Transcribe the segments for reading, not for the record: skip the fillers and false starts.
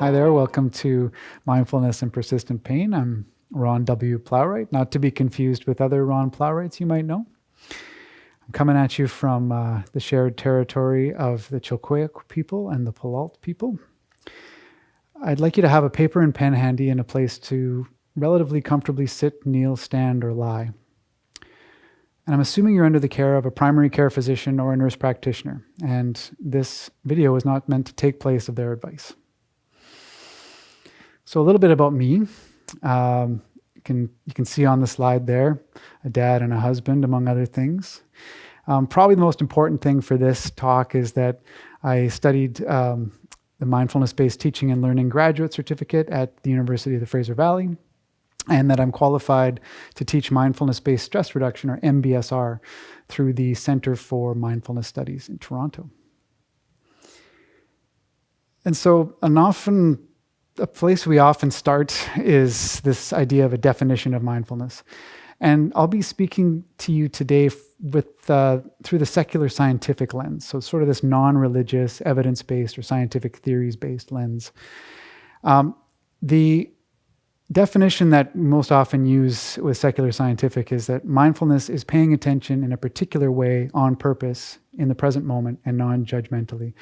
Hi there, welcome to Mindfulness and Persistent Pain. I'm Ron W. Plowright, not to be confused with other Ron Plowrights you might know. I'm coming at you from the shared territory of the Chilkoyak people and the Palalt people. I'd like you to have a paper and pen handy and a place to relatively comfortably sit, kneel, stand, or lie. And I'm assuming you're under the care of a primary care physician or a nurse practitioner, and this video is not meant to take place of their advice. So a little bit about me. You can see on the slide there, a dad and a husband, among other things. Probably the most important thing for this talk is that I studied the Mindfulness-Based Teaching and Learning Graduate Certificate at the University of the Fraser Valley, and that I'm qualified to teach Mindfulness-Based Stress Reduction, or MBSR, through the Center for Mindfulness Studies in Toronto. And so a place we often start is this idea of a definition of mindfulness. And I'll be speaking to you today through the secular scientific lens. So sort of this non-religious, evidence-based, or scientific theories-based lens. The definition that we most often use with secular scientific is that mindfulness is paying attention in a particular way on purpose in the present moment and non-judgmentally.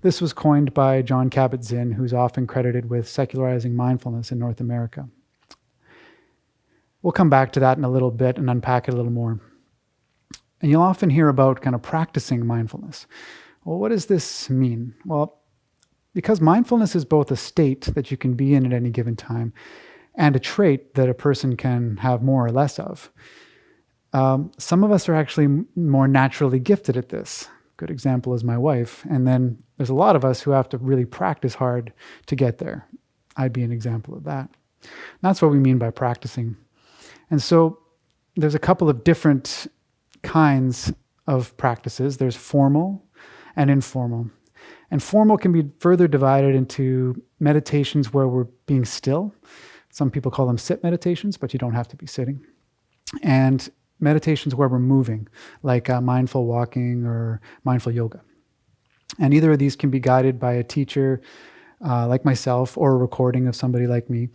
This was coined by Jon Kabat-Zinn, who's often credited with secularizing mindfulness in North America. We'll come back to that in a little bit and unpack it a little more. And you'll often hear about kind of practicing mindfulness. Well, what does this mean? Well, because mindfulness is both a state that you can be in at any given time and a trait that a person can have more or less of. Some of us are actually more naturally gifted at this. Good example is my wife. And then there's a lot of us who have to really practice hard to get there. I'd be an example of that. And that's what we mean by practicing. And so there's a couple of different kinds of practices. There's formal and informal. And formal can be further divided into meditations where we're being still. Some people call them sit meditations, but you don't have to be sitting. And meditations where we're moving, like mindful walking or mindful yoga. And either of these can be guided by a teacher like myself, or a recording of somebody like me,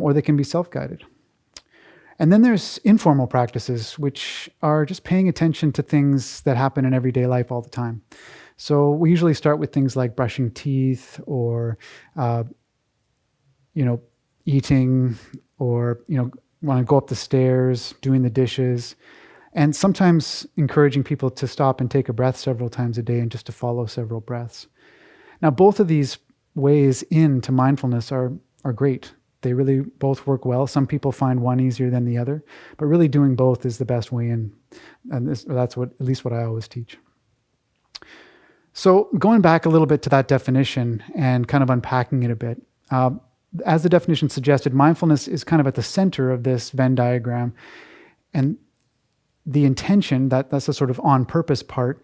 or they can be self-guided. And then there's informal practices, which are just paying attention to things that happen in everyday life all the time. So we usually start with things like brushing teeth, or eating, or want to go up the stairs, doing the dishes, and sometimes encouraging people to stop and take a breath several times a day and just to follow several breaths. Now, both of these ways into mindfulness are great. They really both work well. Some people find one easier than the other, but really doing both is the best way in. And that's at least what I always teach. So going back a little bit to that definition and kind of unpacking it a bit, as the definition suggested, mindfulness is kind of at the center of this Venn diagram. And the intention, that's the sort of on-purpose part,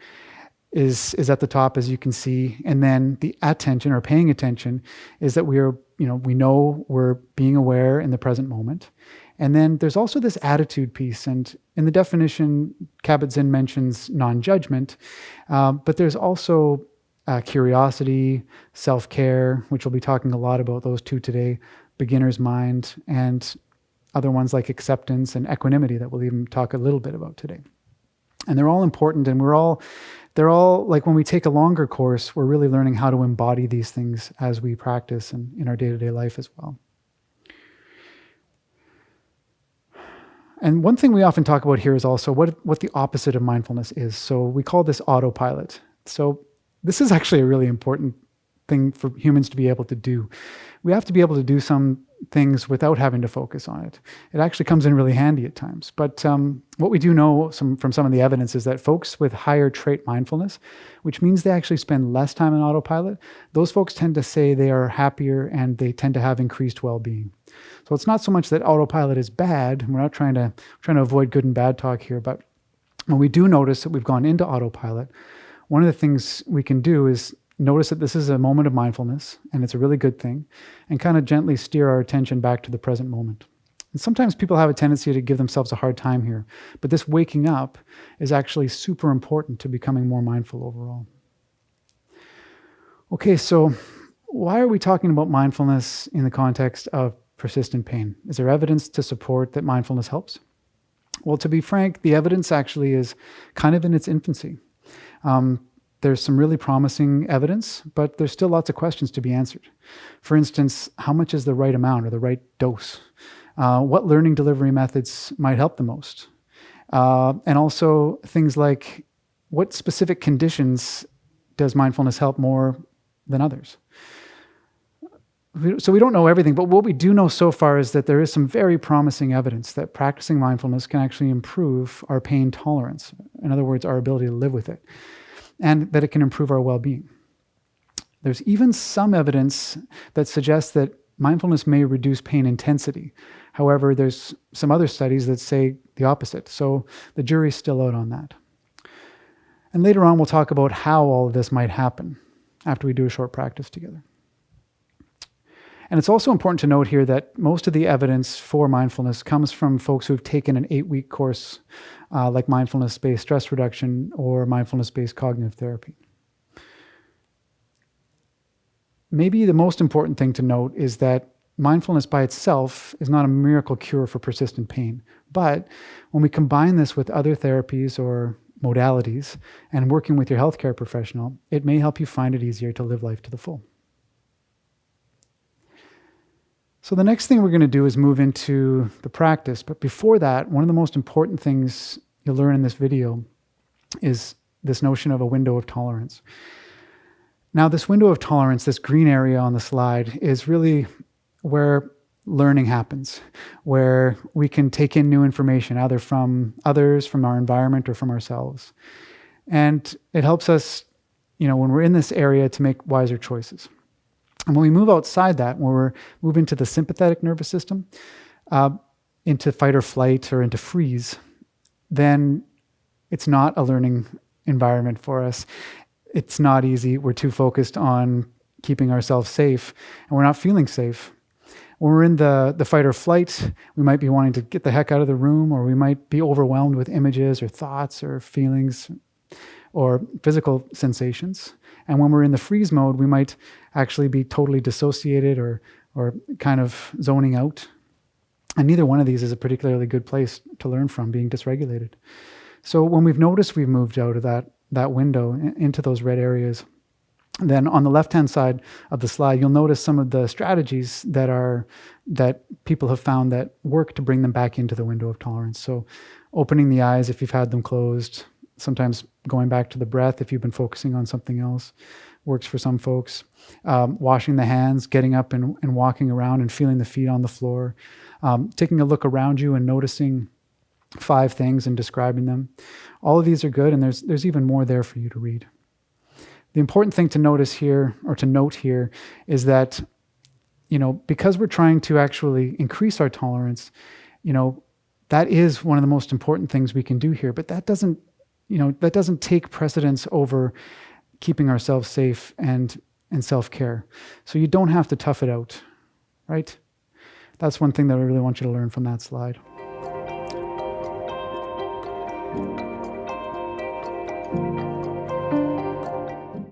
is at the top, as you can see. And then the attention, or paying attention, is that we know we're being aware in the present moment. And then there's also this attitude piece. And in the definition, Kabat-Zinn mentions non-judgment, but there's also curiosity, self-care, which we'll be talking a lot about those two today, beginner's mind, and other ones like acceptance and equanimity that we'll even talk a little bit about today. And they're all important, and they're all, like when we take a longer course, we're really learning how to embody these things as we practice and in our day-to-day life as well. And one thing we often talk about here is also what the opposite of mindfulness is. So we call this autopilot. So this is actually a really important thing for humans to be able to do. We have to be able to do some things without having to focus on it. It actually comes in really handy at times. But what we do know from some of the evidence is that folks with higher trait mindfulness, which means they actually spend less time in autopilot, those folks tend to say they are happier and they tend to have increased well-being. So it's not so much that autopilot is bad. We're not trying to avoid good and bad talk here. But when we do notice that we've gone into autopilot, one of the things we can do is notice that this is a moment of mindfulness, and it's a really good thing, and kind of gently steer our attention back to the present moment. And sometimes people have a tendency to give themselves a hard time here, but this waking up is actually super important to becoming more mindful overall. Okay, so why are we talking about mindfulness in the context of persistent pain? Is there evidence to support that mindfulness helps? Well, to be frank, the evidence actually is kind of in its infancy. There's some really promising evidence, but there's still lots of questions to be answered. For instance, how much is the right amount or the right dose? What learning delivery methods might help the most? And also things like, what specific conditions does mindfulness help more than others? So we don't know everything, but what we do know so far is that there is some very promising evidence that practicing mindfulness can actually improve our pain tolerance. In other words, our ability to live with it, and that it can improve our well-being. There's even some evidence that suggests that mindfulness may reduce pain intensity. However, there's some other studies that say the opposite. So the jury's still out on that. And later on, we'll talk about how all of this might happen after we do a short practice together. And it's also important to note here that most of the evidence for mindfulness comes from folks who've taken an 8-week course like mindfulness-based stress reduction or mindfulness-based cognitive therapy. Maybe the most important thing to note is that mindfulness by itself is not a miracle cure for persistent pain. But when we combine this with other therapies or modalities and working with your healthcare professional, it may help you find it easier to live life to the full. So the next thing we're going to do is move into the practice. But before that, one of the most important things you'll learn in this video is this notion of a window of tolerance. Now, this window of tolerance, this green area on the slide, is really where learning happens, where we can take in new information, either from others, from our environment, or from ourselves. And it helps us, when we're in this area, to make wiser choices. And when we move outside that, when we're moving to the sympathetic nervous system, into fight or flight or into freeze, then it's not a learning environment for us. It's not easy. We're too focused on keeping ourselves safe, and we're not feeling safe. When we're in the fight or flight, we might be wanting to get the heck out of the room, or we might be overwhelmed with images or thoughts or feelings or physical sensations. And when we're in the freeze mode, we might actually be totally dissociated or kind of zoning out. And neither one of these is a particularly good place to learn from, being dysregulated. So when we've noticed we've moved out of that window into those red areas, then on the left-hand side of the slide, you'll notice some of the strategies that people have found that work to bring them back into the window of tolerance. So opening the eyes if you've had them closed, sometimes going back to the breath if you've been focusing on something else, works for some folks. Washing the hands, getting up and walking around and feeling the feet on the floor. Taking a look around you and noticing 5 things and describing them. All of these are good, and there's even more there for you to read. The important thing to notice here, or to note here, is that, because we're trying to actually increase our tolerance, that is one of the most important things we can do here. But that doesn't take precedence over keeping ourselves safe and self-care. So you don't have to tough it out, right? That's one thing that I really want you to learn from that slide.